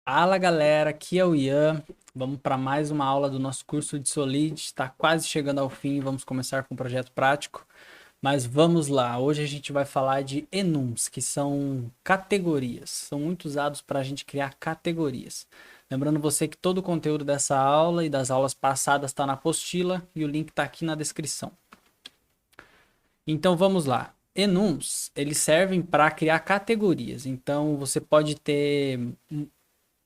Fala galera, aqui é o Ian. Vamos para mais uma aula do nosso curso de Solid. Está quase chegando ao fim, vamos começar com um projeto prático. Mas vamos lá, hoje a gente vai falar de enums, que são categorias. São muito usados para a gente criar categorias. Lembrando você que todo o conteúdo dessa aula e das aulas passadas está na apostila e o link está aqui na descrição. Então vamos lá. Enums, eles servem para criar categorias. Então você pode ter,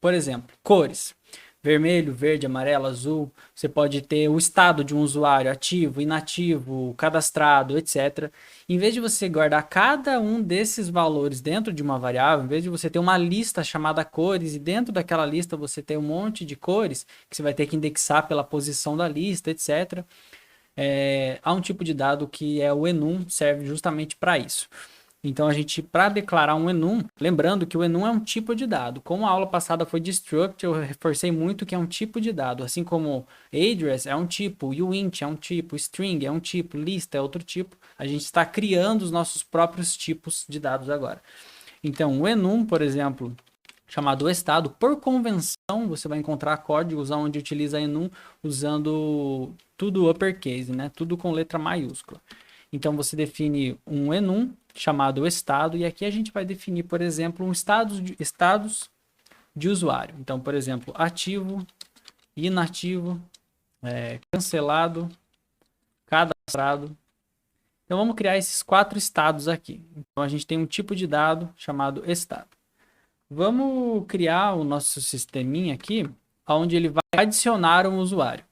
por exemplo, cores. Vermelho, verde, amarelo, azul. Você pode ter o estado de um usuário ativo, inativo, cadastrado, etc. Em vez de você guardar cada um desses valores dentro de uma variável, em vez de você ter uma lista chamada cores e dentro daquela lista você ter um monte de cores que você vai ter que indexar pela posição da lista, etc. Há um tipo de dado que é o enum, serve justamente para isso. Então a gente, para declarar um enum, lembrando que o enum é um tipo de dado. Como a aula passada foi de struct, eu reforcei muito que é um tipo de dado. Assim como address é um tipo, uint é um tipo, string é um tipo, lista é outro tipo. A gente está criando os nossos próprios tipos de dados agora. Então o enum, por exemplo, chamado estado, por convenção, você vai encontrar códigos onde utiliza enum usando tudo uppercase, né? Tudo com letra maiúscula. Então você define um enum chamado estado e aqui a gente vai definir, por exemplo, estados de usuário. Então, por exemplo, ativo, inativo, cancelado, cadastrado. Então vamos criar esses 4 estados aqui. Então a gente tem um tipo de dado chamado estado. Vamos criar o nosso sisteminha aqui, onde ele vai adicionar um usuário.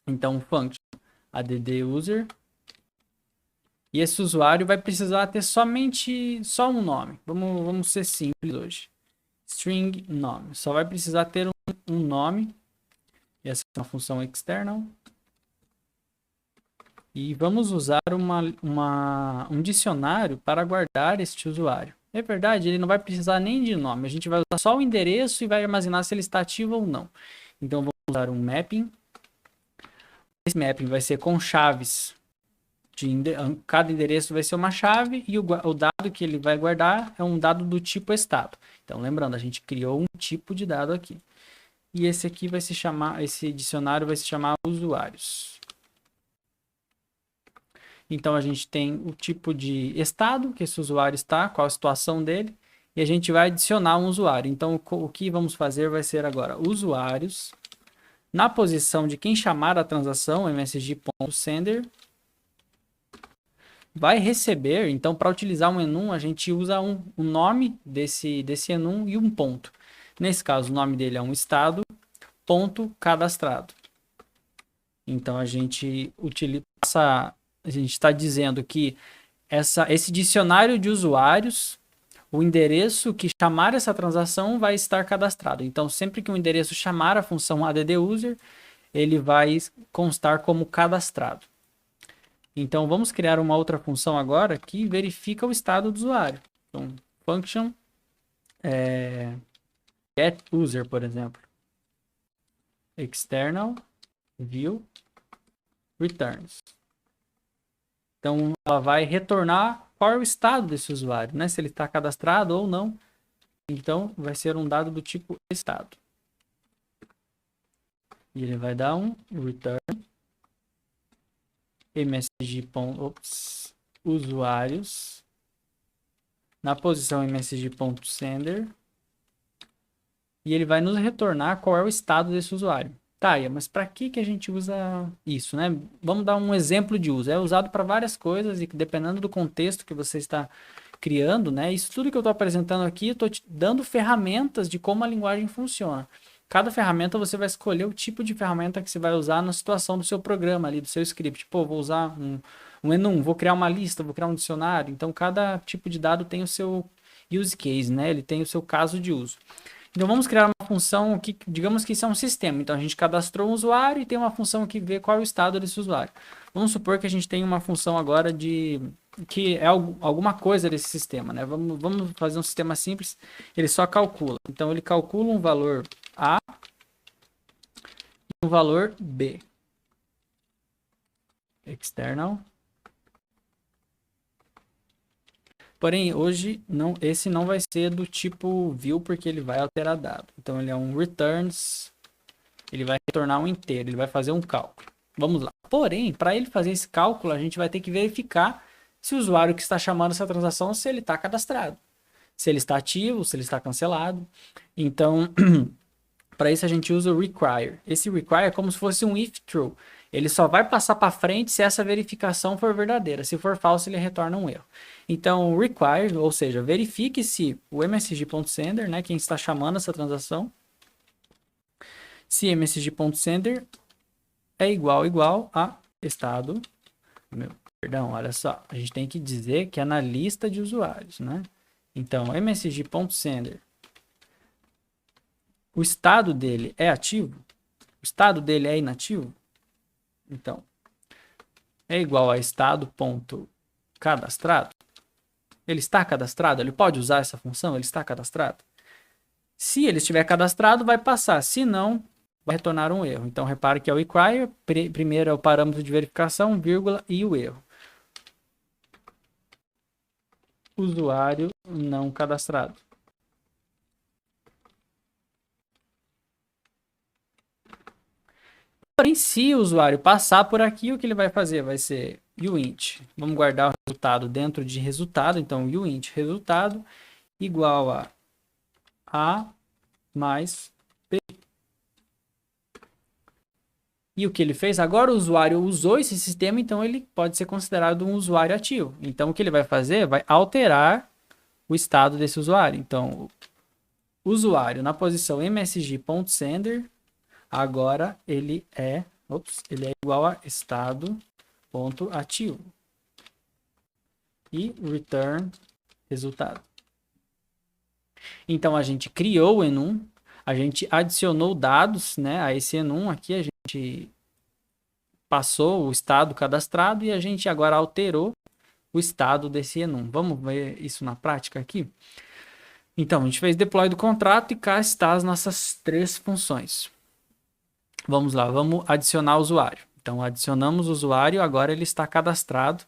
Então, function add user. E esse usuário vai precisar ter somente só um nome. Vamos ser simples hoje. String nome. Só vai precisar ter um nome. E essa é uma função external. E vamos usar um dicionário para guardar este usuário. É verdade, ele não vai precisar nem de nome. A gente vai usar só o endereço e vai armazenar se ele está ativo ou não. Então vamos usar um mapping. Esse mapping vai ser com chaves. Cada endereço vai ser uma chave e o dado que ele vai guardar é um dado do tipo estado. Então, lembrando, a gente criou um tipo de dado aqui. E esse aqui vai se chamar, esse dicionário vai se chamar usuários. Então, a gente tem o tipo de estado que esse usuário está, qual a situação dele, e a gente vai adicionar um usuário. Então, o que vamos fazer vai ser agora usuários, na posição de quem chamar a transação, msg.sender, vai receber, então para utilizar um enum, a gente usa um nome desse enum e um ponto. Nesse caso, o nome dele é um estado, ponto cadastrado. Então a gente a gente está dizendo que esse dicionário de usuários, o endereço que chamar essa transação vai estar cadastrado. Então sempre que um endereço chamar a função add-user, ele vai constar como cadastrado. Então, vamos criar uma outra função agora que verifica o estado do usuário. Então, function getUser, por exemplo. External view returns. Então, ela vai retornar qual é o estado desse usuário, né? Se ele está cadastrado ou não. Então, vai ser um dado do tipo estado. E ele vai dar um return msg.usuários na posição msg.sender e ele vai nos retornar qual é o estado desse usuário. Tá, mas para que a gente usa isso, né? Vamos dar um exemplo de uso. É usado para várias coisas e dependendo do contexto que você está criando, né? Isso tudo que eu estou apresentando aqui, eu estou te dando ferramentas de como a linguagem funciona. Cada ferramenta você vai escolher o tipo de ferramenta que você vai usar na situação do seu programa ali, do seu script. Pô, vou usar um enum, vou criar uma lista, vou criar um dicionário. Então, cada tipo de dado tem o seu use case, né? Ele tem o seu caso de uso. Então vamos criar uma função que, digamos que isso é um sistema. Então a gente cadastrou um usuário e tem uma função que vê qual é o estado desse usuário. Vamos supor que a gente tem uma função agora de que é alguma coisa desse sistema, né? Vamos fazer um sistema simples. Ele só calcula. Então ele calcula um valor A e um valor B. External Porém, hoje esse não vai ser do tipo view porque ele vai alterar dado. Então ele é um returns, ele vai retornar um inteiro, ele vai fazer um cálculo. Vamos lá. Porém, para ele fazer esse cálculo, a gente vai ter que verificar se o usuário que está chamando essa transação, se ele está cadastrado, se ele está ativo, se ele está cancelado. Então, para isso a gente usa o require. Esse require é como se fosse um if true. Ele só vai passar para frente se essa verificação for verdadeira. Se for falso, ele retorna um erro. Então, o require, ou seja, verifique se o msg.sender, né, quem está chamando essa transação, se msg.sender é igual a estado. Perdão, olha só. A gente tem que dizer que é na lista de usuários, né? Então, msg.sender, o estado dele é ativo? O estado dele é inativo? Então, é igual a estado.cadastrado. Ele está cadastrado? Ele pode usar essa função? Ele está cadastrado? Se ele estiver cadastrado, vai passar. Se não, vai retornar um erro. Então, repare que é o require. Primeiro é o parâmetro de verificação, vírgula, e o erro. Usuário não cadastrado. Porém, se o usuário passar por aqui, o que ele vai fazer? Vai ser uint. Vamos guardar o resultado dentro de resultado. Então, uint resultado igual a mais p. E o que ele fez? Agora o usuário usou esse sistema, então ele pode ser considerado um usuário ativo. Então, o que ele vai fazer? Vai alterar o estado desse usuário. Então, o usuário na posição msg.sender, agora ele é igual a estado.ativo. E return resultado. Então, a gente criou o enum, a gente adicionou dados, né, a esse enum aqui, a gente passou o estado cadastrado e a gente agora alterou o estado desse enum. Vamos ver isso na prática aqui? Então, a gente fez deploy do contrato e cá está as nossas três funções. Vamos lá, vamos adicionar o usuário. Então, adicionamos o usuário, agora ele está cadastrado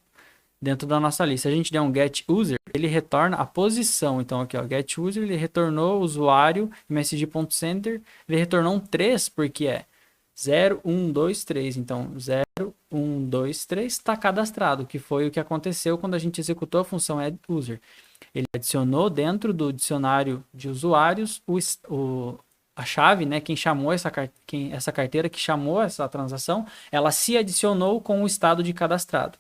dentro da nossa lista. Se a gente der um get user, ele retorna a posição. Então, aqui, ó, get user, ele retornou o usuário, msg.sender, ele retornou um 3, porque é 0, 1, 2, 3. Então, 0, 1, 2, 3 está cadastrado, que foi o que aconteceu quando a gente executou a função addUser. Ele adicionou dentro do dicionário de usuários a chave, né? Quem chamou essa carteira que chamou essa transação, ela se adicionou com o estado de cadastrado.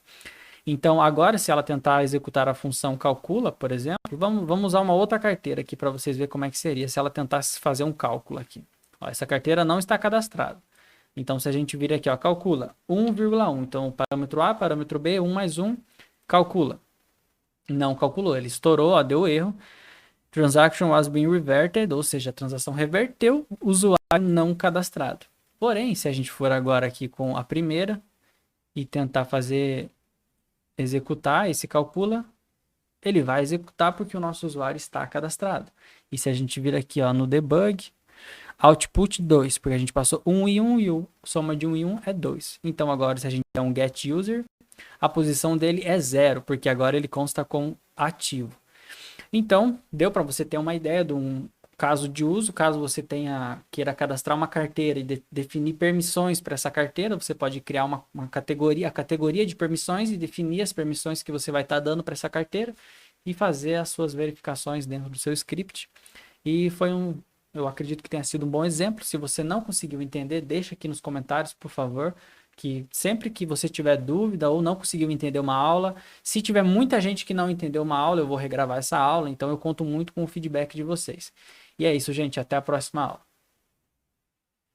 Então, agora, se ela tentar executar a função calcula, por exemplo, vamos usar uma outra carteira aqui para vocês verem como é que seria se ela tentasse fazer um cálculo aqui. Ó, essa carteira não está cadastrada. Então, se a gente vir aqui, ó, calcula 1,1. Então, parâmetro A, parâmetro B, 1 mais 1, calcula. Não calculou, ele estourou, ó, deu erro. Transaction was being reverted, ou seja, a transação reverteu, usuário não cadastrado. Porém, se a gente for agora aqui com a primeira e tentar executar esse calcula, ele vai executar porque o nosso usuário está cadastrado. E se a gente vir aqui, ó, no debug, output 2, porque a gente passou 1 e 1 e a soma de 1 e 1 é 2. Então agora, se a gente der um get user, a posição dele é 0, porque agora ele consta com ativo. Então, deu para você ter uma ideia de um caso de uso. Caso você queira cadastrar uma carteira e definir permissões para essa carteira, você pode criar uma categoria, a categoria de permissões, e definir as permissões que você vai estar dando para essa carteira e fazer as suas verificações dentro do seu script. E eu acredito que tenha sido um bom exemplo. Se você não conseguiu entender, deixa aqui nos comentários, por favor, que sempre que você tiver dúvida ou não conseguiu entender uma aula, se tiver muita gente que não entendeu uma aula, eu vou regravar essa aula, então eu conto muito com o feedback de vocês. E é isso, gente, até a próxima aula.